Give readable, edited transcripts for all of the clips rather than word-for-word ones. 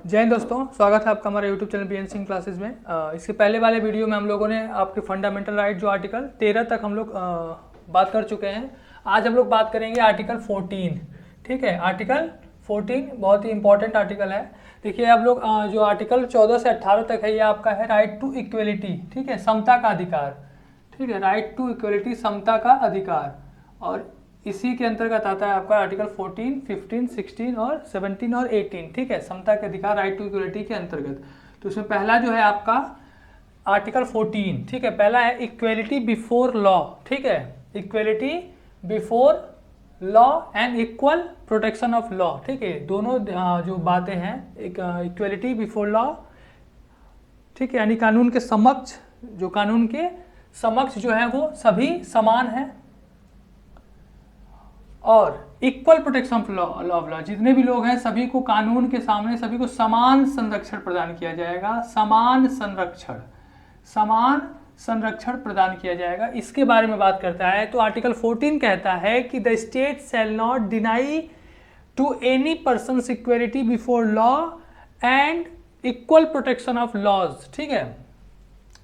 जय हिंद दोस्तों, स्वागत है आपका हमारे YouTube channel B N Singh classes में। इसके पहले वाले वीडियो में हम लोगों ने आपके फंडामेंटल राइट जो आर्टिकल 13 तक हम लोग बात कर चुके हैं। आज हम लोग बात करेंगे आर्टिकल 14। ठीक है, आर्टिकल 14 बहुत ही इंपॉर्टेंट आर्टिकल है। देखिए आप लोग जो आर्टिकल 14 से 18 तक है ये आपका है राइट टू इक्वेलिटी। ठीक है, समता का अधिकार। ठीक है, राइट टू इक्वेलिटी, समता का अधिकार। और इसी के अंतर्गत आता है आपका आर्टिकल 14, 15, 16 और 17 और 18। ठीक है, समता के अधिकार, राइट टू इक्वलिटी के अंतर्गत। तो इसमें पहला जो है आपका आर्टिकल 14। ठीक है, पहला है इक्वेलिटी बिफोर लॉ। ठीक है, equality before law and equal protection of law. ठीक है, दोनों जो बातें हैं, एक इक्वेलिटी बिफोर लॉ, ठीक है, यानी कानून के समक्ष, जो कानून के समक्ष जो है वो सभी समान है, और इक्वल प्रोटेक्शन ऑफ लॉ, जितने भी लोग हैं सभी को कानून के सामने सभी को समान संरक्षण प्रदान किया जाएगा। समान संरक्षण प्रदान किया जाएगा, इसके बारे में बात करता है। तो आर्टिकल 14 कहता है कि the state shall not deny to any person equality before law and equal protection of laws. ठीक है,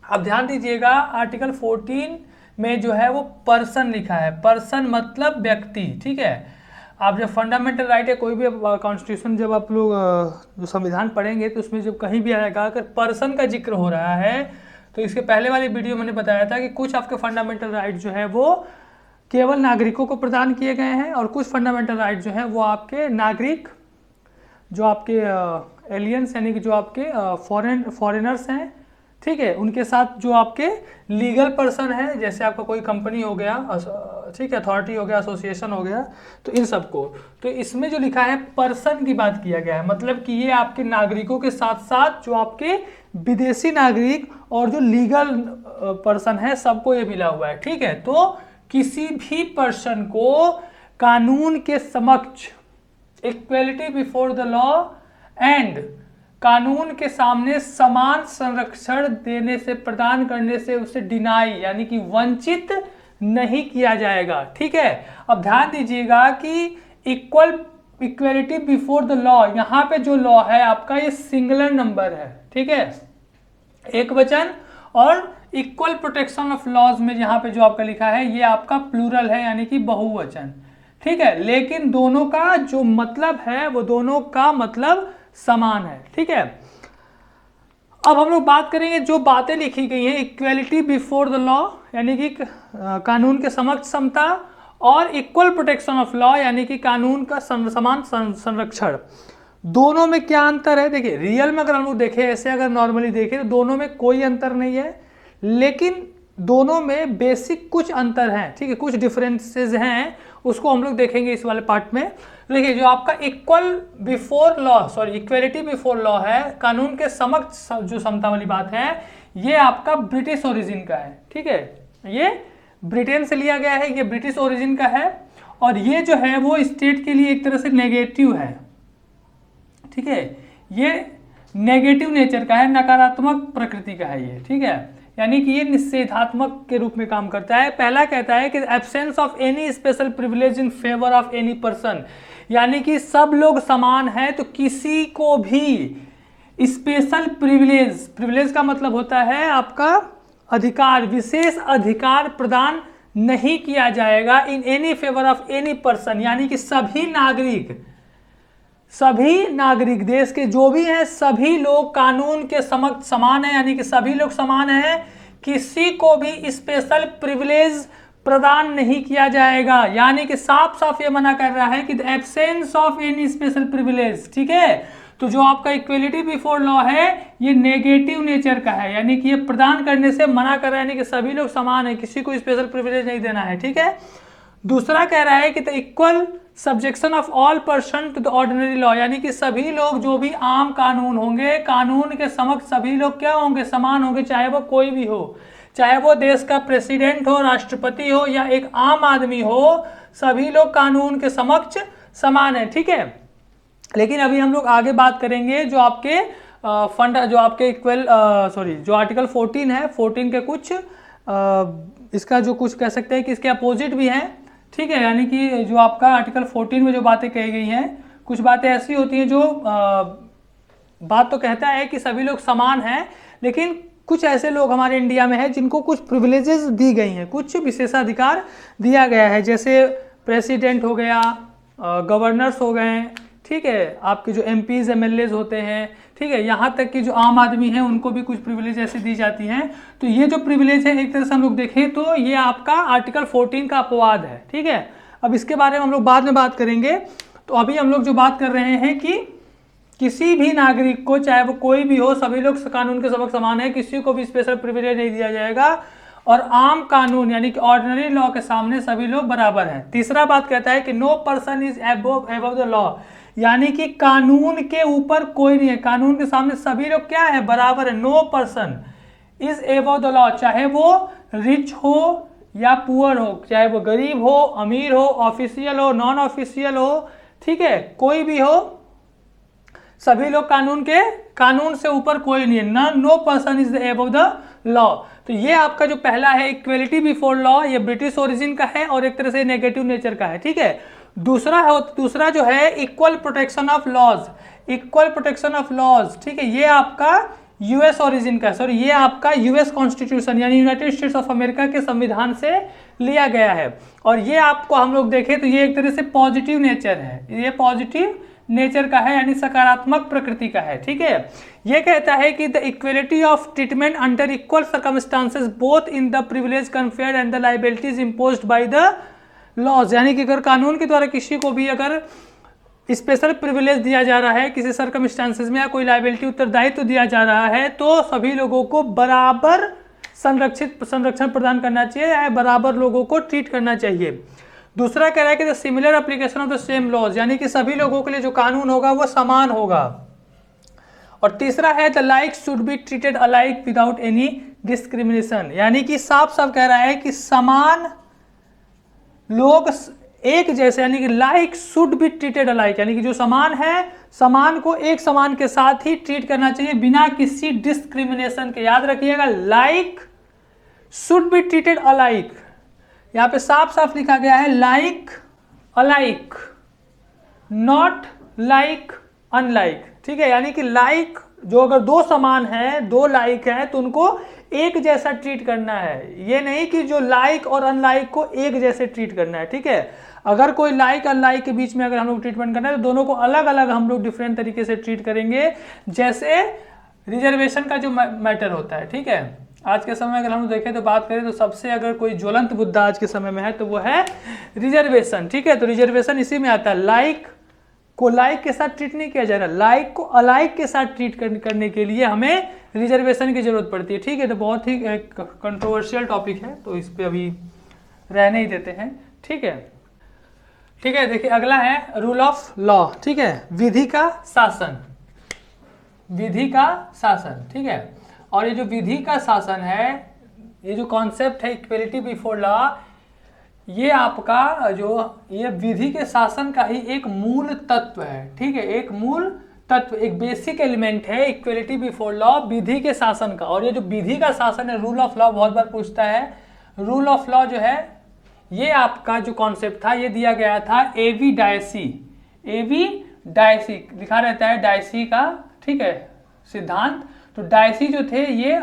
अब ध्यान दीजिएगा, आर्टिकल 14 में जो है वो पर्सन लिखा है। पर्सन मतलब व्यक्ति। ठीक है, आप जब फंडामेंटल राइट है, कोई भी कॉन्स्टिट्यूशन जब आप लोग जो संविधान पढ़ेंगे तो उसमें जब कहीं भी आएगा अगर पर्सन का जिक्र हो रहा है, तो इसके पहले वाली वीडियो मैंने बताया था कि कुछ आपके फंडामेंटल राइट जो है वो केवल नागरिकों को प्रदान किए गए हैं, और कुछ फंडामेंटल राइट जो है वो आपके नागरिक, जो आपके एलियंस यानी कि जो आपके फॉरेनर्स हैं, ठीक है, उनके साथ जो आपके लीगल पर्सन है, जैसे आपका कोई कंपनी हो गया, ठीक है, अथॉरिटी हो गया, एसोसिएशन हो गया, तो इन सबको। तो इसमें जो लिखा है पर्सन की बात किया गया है, मतलब कि ये आपके नागरिकों के साथ साथ जो आपके विदेशी नागरिक और जो लीगल पर्सन है सबको ये मिला हुआ है। ठीक है, तो किसी भी पर्सन को कानून के समक्ष, equality before the law and कानून के सामने समान संरक्षण देने से, प्रदान करने से उसे डिनाई यानी कि वंचित नहीं किया जाएगा। ठीक है, अब ध्यान दीजिएगा कि इक्वेलिटी बिफोर द लॉ, यहां पे जो लॉ है आपका ये सिंगुलर नंबर है। ठीक है, एक वचन, और इक्वल प्रोटेक्शन ऑफ लॉज में जहां पे जो आपका लिखा है ये आपका प्लूरल है यानी कि बहुवचन। ठीक है, लेकिन दोनों का जो मतलब है वो दोनों का मतलब समान है। ठीक है, अब हम लोग बात करेंगे जो बातें लिखी गई हैं, इक्वेलिटी बिफोर द लॉ यानी कि कानून के समक्ष समता, और इक्वल प्रोटेक्शन ऑफ लॉ यानी कि कानून का समान संरक्षण। दोनों में क्या अंतर है? देखिए, रियल में अगर हम लोग देखें, ऐसे अगर नॉर्मली देखें तो दोनों में कोई अंतर नहीं है, लेकिन दोनों में बेसिक कुछ अंतर हैं। ठीक है, कुछ डिफरेंसेस हैं, उसको हम लोग देखेंगे इस वाले पार्ट में। देखिए, जो आपका इक्वेलिटी बिफोर लॉ है, कानून के समक्ष जो समता वाली बात है, ये आपका ब्रिटिश ओरिजिन का है। ठीक है, ये ब्रिटेन से लिया गया है, ये ब्रिटिश ओरिजिन का है, और ये जो है वो स्टेट के लिए एक तरह से नेगेटिव है। ठीक है, ये नेगेटिव नेचर का है, नकारात्मक प्रकृति का है ये। ठीक है, यानी कि ये निषेधात्मक के रूप में काम करता है। पहला कहता है कि absence of any special privilege in favour of any person, यानी कि सब लोग समान हैं, तो किसी को भी स्पेशल प्रिविलेज का मतलब होता है आपका अधिकार, विशेष अधिकार प्रदान नहीं किया जाएगा in any favour of any person, यानी कि सभी नागरिक देश के जो भी हैं सभी लोग कानून के समक्ष समान हैं, यानी कि सभी लोग समान हैं, किसी को भी स्पेशल प्रिविलेज प्रदान नहीं किया जाएगा। यानी कि साफ साफ ये मना कर रहा है कि the absence of any special privilege. ठीक है, तो जो आपका इक्वेलिटी बिफोर लॉ है ये नेगेटिव नेचर का है, यानी कि ये प्रदान करने से मना कर रहा है, यानी कि सभी लोग समान है, किसी को स्पेशल प्रिविलेज नहीं देना है। ठीक है, दूसरा कह रहा है कि the equal subjection of all person to the ordinary law, यानी कि सभी लोग जो भी आम कानून होंगे, कानून के समक्ष सभी लोग क्या होंगे? समान होंगे, चाहे वो कोई भी हो, चाहे वो देश का प्रेसिडेंट हो, राष्ट्रपति हो, या एक आम आदमी हो, सभी लोग कानून के समक्ष समान है। ठीक है, लेकिन अभी हम लोग आगे बात करेंगे जो आपके जो आपके जो आर्टिकल 14 है, 14 के कुछ इसका जो कुछ कह सकते हैं कि इसके अपोजिट भी हैं। ठीक है, यानी कि जो आपका आर्टिकल 14 में जो बातें कही गई हैं, कुछ बातें ऐसी होती हैं जो बात तो कहता है कि सभी लोग समान हैं, लेकिन कुछ ऐसे लोग हमारे इंडिया में हैं जिनको कुछ प्रिविलेजेस दी गई हैं, कुछ विशेषाधिकार दिया गया है, जैसे प्रेसिडेंट हो गया, गवर्नर्स हो गए, ठीक है, आपके जो एमपीज एमएलएज होते हैं, ठीक है, यहाँ तक कि जो आम आदमी हैं उनको भी कुछ प्रिविलेज ऐसे दी जाती हैं। तो ये जो प्रिविलेज है एक तरह से हम लोग देखें तो ये आपका आर्टिकल 14 का अपवाद है, ठीक है। अब इसके बारे में हम लोग बाद में बात करेंगे। तो अभी हम लोग जो बात कर रहे हैं कि किसी भी नागरिक को, चाहे वो कोई भी हो, सभी लोग कानून के समक्ष समान है, किसी को भी स्पेशल प्रिविलेज नहीं दिया जाएगा, और आम कानून यानी कि ऑर्डिनरी लॉ के सामने सभी लोग बराबर हैं। तीसरा बात कहता है कि no person is above the law, यानी कि कानून के ऊपर कोई नहीं है, कानून के सामने सभी लोग क्या है, बराबर है। No person is above the law, चाहे वो रिच हो या पुअर हो, चाहे वो गरीब हो, अमीर हो, ऑफिशियल हो, नॉन ऑफिशियल हो, ठीक है, कोई भी हो, सभी लोग कानून से ऊपर कोई नहीं है। No person is above the law. तो ये आपका जो पहला है इक्वेलिटी बिफोर लॉ, ये ब्रिटिश ओरिजिन का है और एक तरह से नेगेटिव नेचर का है, ठीक है। दूसरा जो है equal protection of laws, equal protection of laws, ठीक है, ये आपका यूएस ओरिजिन का, सॉरी ये आपका यूएस कॉन्स्टिट्यूशन यानी यूनाइटेड स्टेट्स ऑफ अमेरिका के संविधान से लिया गया है। और ये आपको हम लोग देखें तो ये एक तरह से पॉजिटिव नेचर है, ये पॉजिटिव नेचर का है यानी सकारात्मक प्रकृति का है, ठीक है। ये कहता है कि the equality of treatment under equal circumstances both in the privilege conferred and the liabilities imposed by the laws, यानी कि अगर कानून के द्वारा किसी को भी अगर स्पेशल प्रिविलेज दिया जा रहा है किसी सर्कमस्टांसेस में, या कोई लायबिलिटी उत्तरदायित्व दिया जा रहा है, तो सभी लोगों को बराबर संरक्षण प्रदान करना चाहिए, या बराबर लोगों को ट्रीट करना चाहिए। दूसरा कह रहा है कि the similar application of the same laws, यानी कि सभी लोगों के लिए जो कानून होगा वो समान होगा। और तीसरा है the like should be treated alike without any discrimination, यानी कि साफ साफ कह रहा है कि समान लोग एक जैसे, यानी कि like should be treated alike, यानी कि जो समान है समान को एक समान के साथ ही ट्रीट करना चाहिए बिना किसी डिस्क्रिमिनेशन के। याद रखिएगा, like should be treated alike, यहाँ पे साफ साफ लिखा गया है like alike, not like unlike, ठीक है, यानी कि लाइक जो अगर दो समान है, दो लाइक है, तो उनको एक जैसा ट्रीट करना है, ये नहीं कि जो लाइक और अनलाइक को एक जैसे ट्रीट करना है, ठीक है। अगर कोई लाइक अनलाइक के बीच में अगर हम लोग ट्रीटमेंट करना है तो दोनों को अलग अलग हम लोग डिफरेंट तरीके से ट्रीट करेंगे, जैसे रिजर्वेशन का जो मैटर होता है, ठीक है। आज के समय अगर हम देखें तो बात करें तो सबसे अगर कोई ज्वलंत मुद्दा आज के समय में है तो वो है रिजर्वेशन, ठीक है। तो रिजर्वेशन इसी में आता है, लाइक को लाइक के साथ ट्रीट नहीं किया जा रहा, लाइक को अलाइक के साथ ट्रीट करने के लिए हमें रिजर्वेशन की जरूरत पड़ती है, ठीक है। तो बहुत ही कंट्रोवर्शियल टॉपिक है, तो इस पर अभी रहने ही देते हैं, ठीक है। ठीक है, देखिए अगला है रूल ऑफ लॉ, ठीक है, विधि का शासन, विधि का शासन, ठीक है। और ये जो विधि का शासन है, ये जो कॉन्सेप्ट है इक्वलिटी बिफोर लॉ, ये आपका जो ये विधि के शासन का ही एक मूल तत्व है, ठीक है, एक मूल तत्व, एक बेसिक एलिमेंट है इक्वलिटी बिफोर लॉ, विधि के शासन का। और ये जो विधि का शासन है, रूल ऑफ लॉ बहुत बार पूछता है, रूल ऑफ लॉ जो है ये आपका जो कॉन्सेप्ट था ये दिया गया था एवी डायसी, एवी डायसी लिखा रहता है डायसी का, ठीक है, सिद्धांत। तो डायसी जो थे ये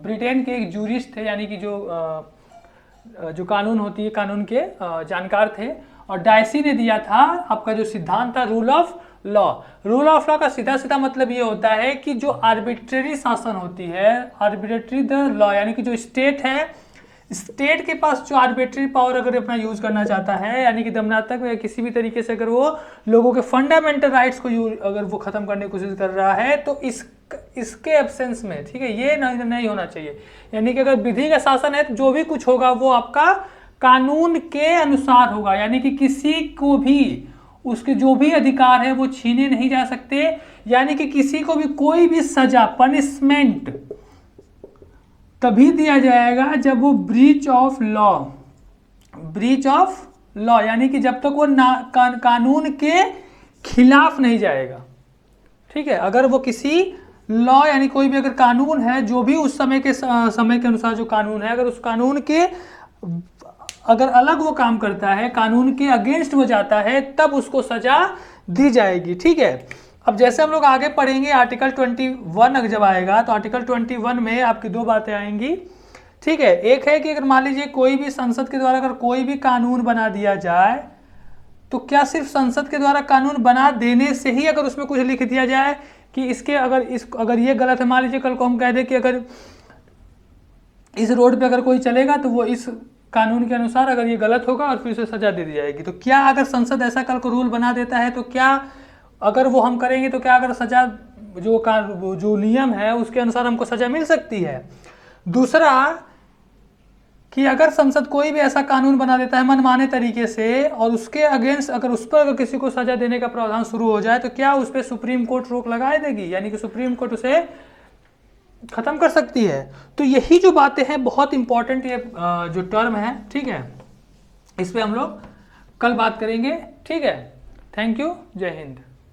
ब्रिटेन के एक जूरिस्ट थे, यानी कि जो कानून होती है कानून के जानकार थे, और डायसी ने दिया था आपका जो सिद्धांत था rule of law. Rule of law का सीधा सीधा मतलब ये होता है कि जो आर्बिट्रेरी शासन होती है, आर्बिट्रेरी द लॉ, यानी कि जो स्टेट है, स्टेट के पास जो आर्बिट्रेरी पावर अगर अपना यूज करना चाहता है, यानी कि दमनात्मक या किसी भी तरीके से अगर वो लोगों के फंडामेंटल राइट्स को अगर वो खत्म करने की कोशिश कर रहा है, तो इसके एब्सेंस में, ठीक है, ये नहीं होना चाहिए। यानी कि अगर विधि का शासन है तो जो भी कुछ होगा वो आपका कानून के अनुसार होगा, यानी कि किसी को भी उसके जो भी अधिकार है वो छीने नहीं जा सकते, यानी कि किसी को भी कोई भी सजा, पनिशमेंट तभी दिया जाएगा जब वो ब्रीच ऑफ लॉ, यानी कि जब तक वो कानून के खिलाफ नहीं जाएगा, ठीक है। अगर वो किसी लॉ यानी कोई भी अगर कानून है, जो भी उस समय के अनुसार जो कानून है, अगर उस कानून के अगर अलग वो काम करता है, कानून के अगेंस्ट वो जाता है, तब उसको सजा दी जाएगी, ठीक है। अब जैसे हम लोग आगे पढ़ेंगे आर्टिकल 21 जब आएगा तो आर्टिकल 21 में आपकी दो बातें आएंगी, ठीक है। एक है कि अगर मान लीजिए कोई भी संसद के द्वारा अगर कोई भी कानून बना दिया जाए तो क्या सिर्फ संसद के द्वारा कानून बना देने से ही अगर उसमें कुछ लिख दिया जाए कि इसके अगर ये गलत है, मान लीजिए कल को हम कह दें कि अगर इस रोड पे अगर कोई चलेगा तो वो इस कानून के अनुसार अगर ये गलत होगा और फिर उसे सजा दे दी जाएगी, तो क्या अगर संसद ऐसा कल को रूल बना देता है तो क्या अगर वो हम करेंगे तो क्या अगर सजा जो नियम है उसके अनुसार हमको सजा मिल सकती है। दूसरा कि अगर संसद कोई भी ऐसा कानून बना देता है मनमाने तरीके से और उसके अगेंस्ट अगर उस पर अगर किसी को सजा देने का प्रावधान शुरू हो जाए तो क्या उस पर सुप्रीम कोर्ट रोक लगाए देगी, यानी कि सुप्रीम कोर्ट उसे खत्म कर सकती है। तो यही जो बातें हैं बहुत इंपॉर्टेंट, ये जो टर्म है, ठीक है, इस पे हम लोग कल बात करेंगे, ठीक है। थैंक यू, जय हिंद।